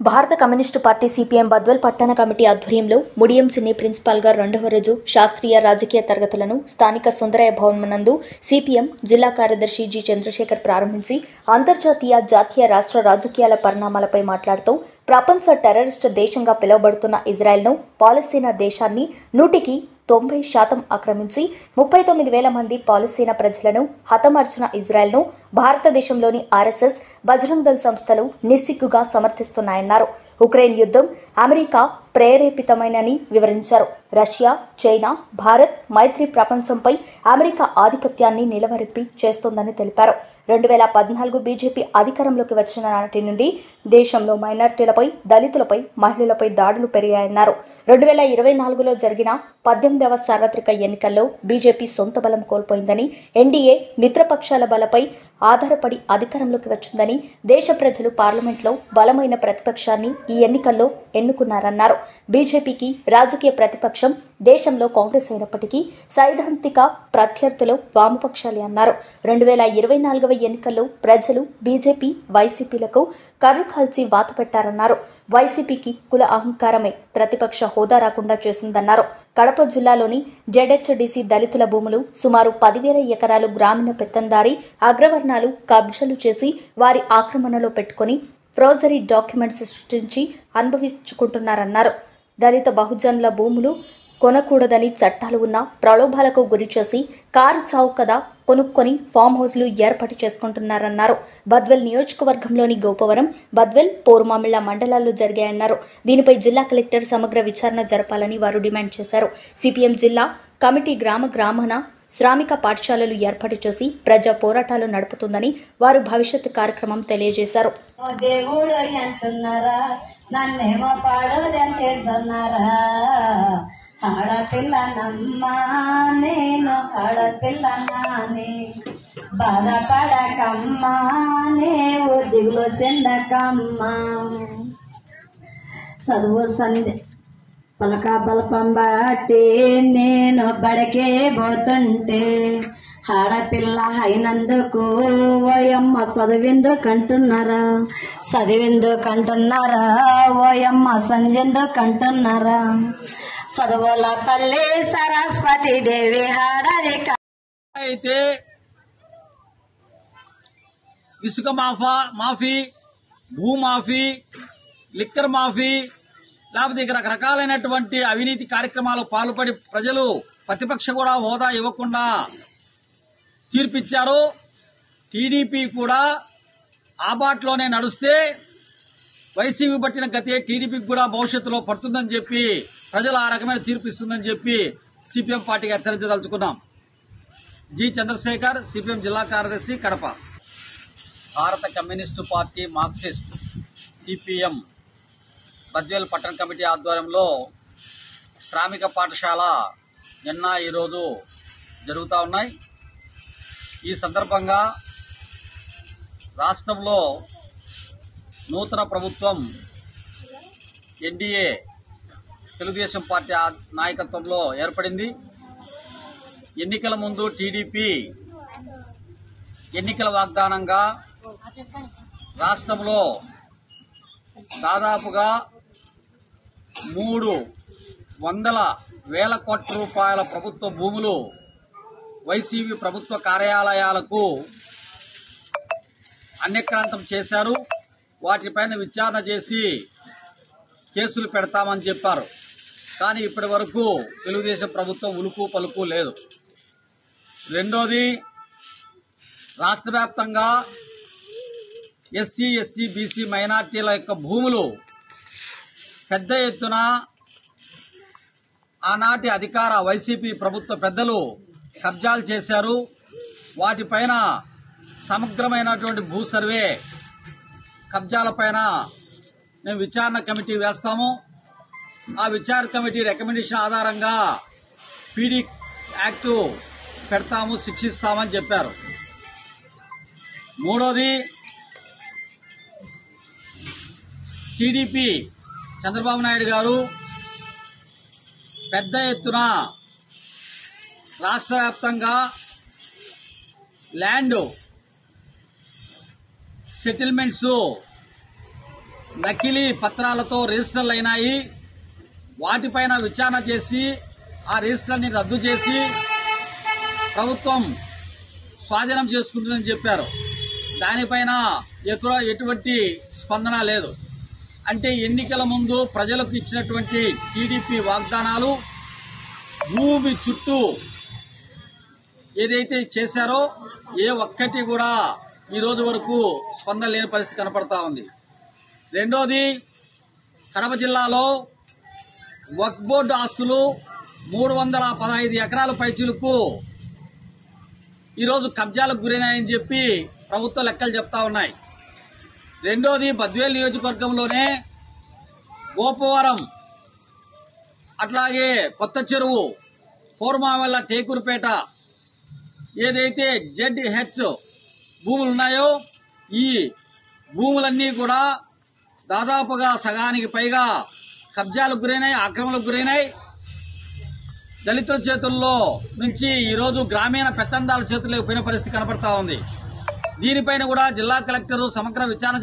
భారత communist party CPM Badvel పట్టణ committee ఆధ్వర్యంలో ముడియం చిన్ని ప్రిన్సిపాల్గా రెండవ రోజు శాస్త్రీయ రాజకీయ తరగతులను స్థానిక సుందరయ్య భవన్ నందు సిపిఎం జిల్లా కార్యదర్శి జి చంద్రశేఖర్ ప్రారంభించి అంతర్జాతీయ జాతీయ రాష్ట్ర రాజకీయాల పరిణామాలపై మాట్లాడుతూ ప్రపంచ టెర్రరిస్టు దేశంగా పిలువబడుతున్న ఇజ్రాయెల్ను పాలస్తీనా దేశాన్ని 90% ఆక్రమించి 39,000 మంది పాలస్తీనా ప్రజలను హతమార్చిన ఇజ్రాయెల్ను భారతదేశంలోని ఆర్ఎస్ఎస్, బజరంగ్ దళ్ సంస్థలు నిస్సిగ్గుగా సమర్థిస్తున్నాయన్నారు. ఉక్రెయిన్ యుద్ధం అమెరికా ప్రేరేపితమైనని వివరించారు. రష్యా, చైనా, భారత్ మైత్రి ప్రపంచంపై అమెరికా ఆధిపత్యాన్ని నిలవరెప్పి చేస్తోందని తెలిపారు. 2014 బీజేపీ అధికారంలోకి వచ్చిన నాటి నుండి దేశంలో మైనారిటీలపై, దళితులపై, మహిళలపై దాడులు పెరిగాయన్నారు. 2024లో జరిగిన 18వ సార్వత్రిక ఎన్నికల్లో బీజేపీ సొంత బలం కోల్పోయిందని, ఎన్డీఏ మిత్రపక్షాల బలపై ఆధారపడి అధికారంలోకి వచ్చిందని, దేశ ప్రజలు పార్లమెంట్లో బలమైన ప్రతిపక్షాన్ని ఈ ఎన్నికల్లో ఎన్నుకున్నారన్నారు. బీజేపీకి రాజకీయ ప్రతిపక్షం దేశంలో కాంగ్రెస్ అయినప్పటికీ సైద్ధాంతిక ప్రత్యర్థులు వామపక్షాలే అన్నారు. 2024వ ఎన్నికల్లో ప్రజలు బీజేపీ, వైసీపీలకు కర్రు కాల్చి వాత పెట్టారన్నారు. వైసీపీకి కుల అహంకారమే ప్రతిపక్ష హోదా రాకుండా చేసిందన్నారు. కడప జిల్లాలోని జెడ్హెచ్డీసీ దళితుల భూములు సుమారు 10,000 ఎకరాలు గ్రామీణ పెత్తందారీ అగ్రవర్ణాలు కబ్జాలు చేసి వారి ఆక్రమణలో పెట్టుకుని ఫ్రోజరీ డాక్యుమెంట్స్ సృష్టించి అనుభవించుకుంటున్నారన్నారు. దళిత బహుజనుల భూములు కొనకూడదని చట్టాలు ఉన్న ప్రలోభాలకు గురిచేసి కారు చౌకదా కొనుక్కొని ఫామ్ హౌస్లు ఏర్పాటు చేసుకుంటున్నారన్నారు. బద్వేల్ నియోజకవర్గంలోని గోపవరం, బద్వేల్, పోరుమామిళ్ల మండలాల్లో జరిగాయన్నారు. దీనిపై జిల్లా కలెక్టర్ సమగ్ర విచారణ జరపాలని వారు డిమాండ్ చేశారు. సిపిఎం జిల్లా కమిటీ గ్రామాన శ్రామిక పాఠశాలలు ఏర్పాటు చేసి ప్రజా పోరాటాలు నడుపుతుందని వారు భవిష్యత్ కార్యక్రమం తెలియజేశారు. దేవుడు అంటున్నారా, నన్నేమో పాడదని తిడుతున్నారా, ఆడపిల్లనమ్మా నేను ఆడపిల్లనాని, బాధపడకమ్మా నీవు దిగులు చెందకమ్మా, చదువు సందే పలక బలపం బట్టి నేను బడికే పోతుంటే, ఆడపిల్ల అయినందుకు ఓయమ్మ చదివిందుకంటున్నారా, ఓయమ్మ సంజెందుకంటున్నారా, చదువుల తల్లి సరస్వతి దేవి హాడది. అయితే ఇసుక మాఫీ, భూమాఫీ, లిక్కర్ మాఫీ, లేకపోతే ఇక రకరకాలైనటువంటి అవినీతి కార్యక్రమాలు పాల్పడి ప్రజలు ప్రతిపక్ష కూడా హోదా ఇవ్వకుండా తీర్పిచ్చారు. టీడీపీ కూడా ఆ బాటలోనే నడుస్తే వైసీపీ పట్టిన గతే టీడీపీకి కూడా భవిష్యత్తులో పడుతుందని చెప్పి ప్రజలు ఆ రకమైన తీర్పు ఇస్తుందని చెప్పి సిపిఎం పార్టీకి హెచ్చరించదలుచుకున్నాం. జి చంద్రశేఖర్, సిపిఎం జిల్లా కార్యదర్శి, కడప. భారత communist party, Marxist, CPM Badvel పట్టణ కమిటీ ఆధ్వర్యంలో శ్రామిక పాఠశాల నిన్న ఈరోజు జరుగుతూ ఉన్నాయి. ఈ సందర్భంగా రాష్ట్రంలో నూతన ప్రభుత్వం ఎన్డీఏ తెలుగుదేశం పార్టీ నాయకత్వంలో ఏర్పడింది. ఎన్నికల ముందు టీడీపీ ఎన్నికల వాగ్దానంగా రాష్ట్రంలో దాదాపుగా 300,000 కోట్ల రూపాయల ప్రభుత్వ భూములు వైసీపీ ప్రభుత్వ కార్యాలయాలకు అన్యక్రాంతం చేశారు. వాటిపైన విచారణ చేసి కేసులు పెడతామని చెప్పారు. కానీ ఇప్పటి వరకు తెలుగుదేశం ప్రభుత్వం ఉలుకు పలుకు లేదు. రెండోది, రాష్ట్ర వ్యాప్తంగా ఎస్సీ, ఎస్టీ, బీసీ మైనార్టీల యొక్క భూములు పెద్ద ఎత్తున ఆనాటి అధికార వైసీపీ ప్రభుత్వ పెద్దలు కబ్జాలు చేశారు. వాటిపైన సమగ్రమైనటువంటి భూ సర్వే, కబ్జాలపైన మేము విచారణ కమిటీ వేస్తాము. ఆ విచారణ కమిటీ రికమెండేషన్ ఆధారంగా పీడీ యాక్టు పెడతాము, శిక్షిస్తామని చెప్పారు. మూడోది, టీడీపీ చంద్రబాబు నాయుడు గారు పెద్ద ఎత్తున రాష్ట్ర వ్యాప్తంగా ల్యాండ్ సెటిల్మెంట్స్ నకిలీ పత్రాలతో రిజిస్టర్లు అయినాయి. వాటిపైన విచారణ చేసి ఆ రిజిస్టర్ని రద్దు చేసి ప్రభుత్వం స్వాధీనం చేసుకుంటుందని చెప్పారు. దానిపైన ఎటువంటి స్పందన లేదు. అంటే ఎన్నికల ముందు ప్రజలకు ఇచ్చినటువంటి టీడీపీ వాగ్దానాలు భూమి చుట్టూ ఏదైతే చేశారో ఏ ఒక్కటి కూడా ఈ రోజు వరకు స్పందన లేని పరిస్థితి కనపడతా ఉంది. రెండోది, కడప జిల్లాలో వక్ఫ్ బోర్డు ఆస్తులు 315 ఎకరాల పైచిలకు ఈరోజు కబ్జాలకు గురైనాయని చెప్పి ప్రభుత్వ లెక్కలు చెప్తా ఉన్నాయి. రెండోది, బద్వేల్ నియోజకవర్గంలోనే గోపవరం, అట్లాగే కొత్త చెరువు, పూర్మావెల్ల, టేకూరుపేట ఏదైతే ZH భూములు ఉన్నాయో ఈ భూములన్నీ కూడా దాదాపుగా సగానికి పైగా కబ్జాలకు గురైనాయి, ఆక్రమణలకు గురైనాయి. దళితుల చేతుల్లో నుంచి ఈరోజు గ్రామీణ పెత్తందాల చేతుల్లోకి పోయిన పరిస్థితి కనపడతా ఉంది. దీనిపైన కూడా జిల్లా కలెక్టర్ సమగ్ర విచారణ